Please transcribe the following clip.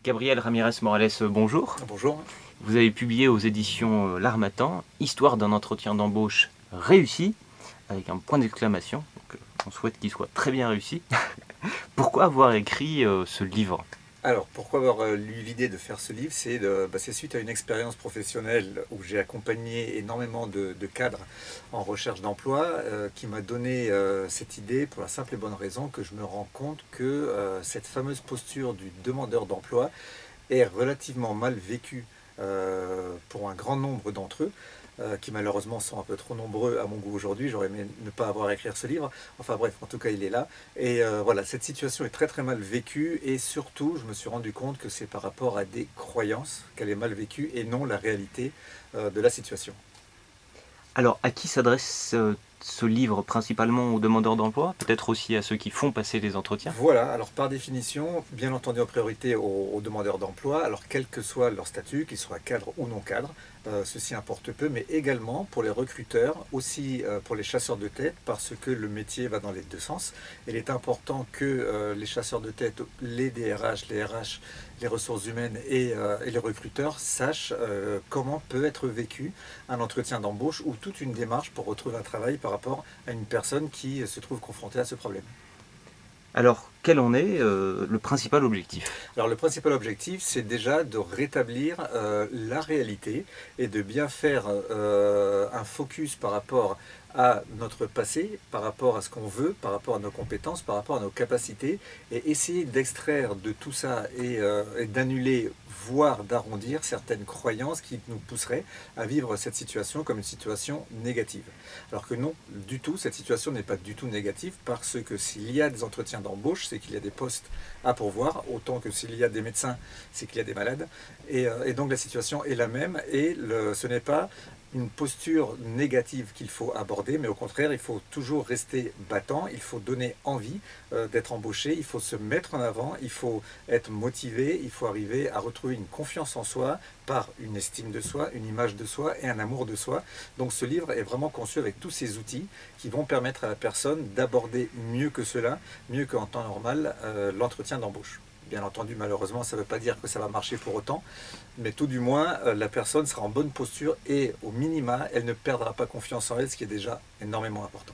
Gabriel Ramirez Morales, bonjour. Bonjour. Vous avez publié aux éditions L'Harmattan, Histoire d'un entretien d'embauche réussi, avec un point d'exclamation. Donc, on souhaite qu'il soit très bien réussi. Pourquoi avoir écrit ce livre? Alors, pourquoi avoir eu l'idée de faire ce livre? C'est suite à une expérience professionnelle où j'ai accompagné énormément de cadres en recherche d'emploi qui m'a donné cette idée pour la simple et bonne raison que je me rends compte que cette fameuse posture du demandeur d'emploi est relativement mal vécue pour un grand nombre d'entre eux, qui malheureusement sont un peu trop nombreux à mon goût aujourd'hui. J'aurais aimé ne pas avoir à écrire ce livre. Enfin bref, en tout cas, il est là. Et voilà, cette situation est très très mal vécue et surtout, je me suis rendu compte que c'est par rapport à des croyances qu'elle est mal vécue et non la réalité de la situation. Alors, à qui s'adresse ce livre? Principalement aux demandeurs d'emploi, peut-être aussi à ceux qui font passer les entretiens? Voilà, alors par définition, bien entendu en priorité aux demandeurs d'emploi, alors quel que soit leur statut, qu'ils soient cadres ou non cadres, ceci importe peu, mais également pour les recruteurs, aussi pour les chasseurs de tête, parce que le métier va dans les deux sens. Il est important que les chasseurs de tête, les DRH, les RH, les ressources humaines et les recruteurs sachent comment peut être vécu un entretien d'embauche ou toute une démarche pour retrouver un travail par rapport à une personne qui se trouve confrontée à ce problème. Alors, quel en est le principal objectif? Alors le principal objectif, c'est déjà de rétablir la réalité et de bien faire un focus par rapport à notre passé, par rapport à ce qu'on veut, par rapport à nos compétences, par rapport à nos capacités, et essayer d'extraire de tout ça et d'annuler, voire d'arrondir certaines croyances qui nous pousseraient à vivre cette situation comme une situation négative. Alors que non, du tout, cette situation n'est pas du tout négative, parce que s'il y a des entretiens d'embauche, c'est qu'il y a des postes à pourvoir, autant que s'il y a des médecins, c'est qu'il y a des malades, et donc la situation est la même, et ce n'est pas une posture négative qu'il faut aborder, mais au contraire, il faut toujours rester battant, il faut donner envie d'être embauché, il faut se mettre en avant, il faut être motivé, il faut arriver à retrouver une confiance en soi par une estime de soi, une image de soi et un amour de soi. Donc ce livre est vraiment conçu avec tous ces outils qui vont permettre à la personne d'aborder mieux que cela, mieux qu'en temps normal, l'entretien d'embauche. Bien entendu, malheureusement, ça ne veut pas dire que ça va marcher pour autant, mais tout du moins, la personne sera en bonne posture et au minima, elle ne perdra pas confiance en elle, ce qui est déjà énormément important.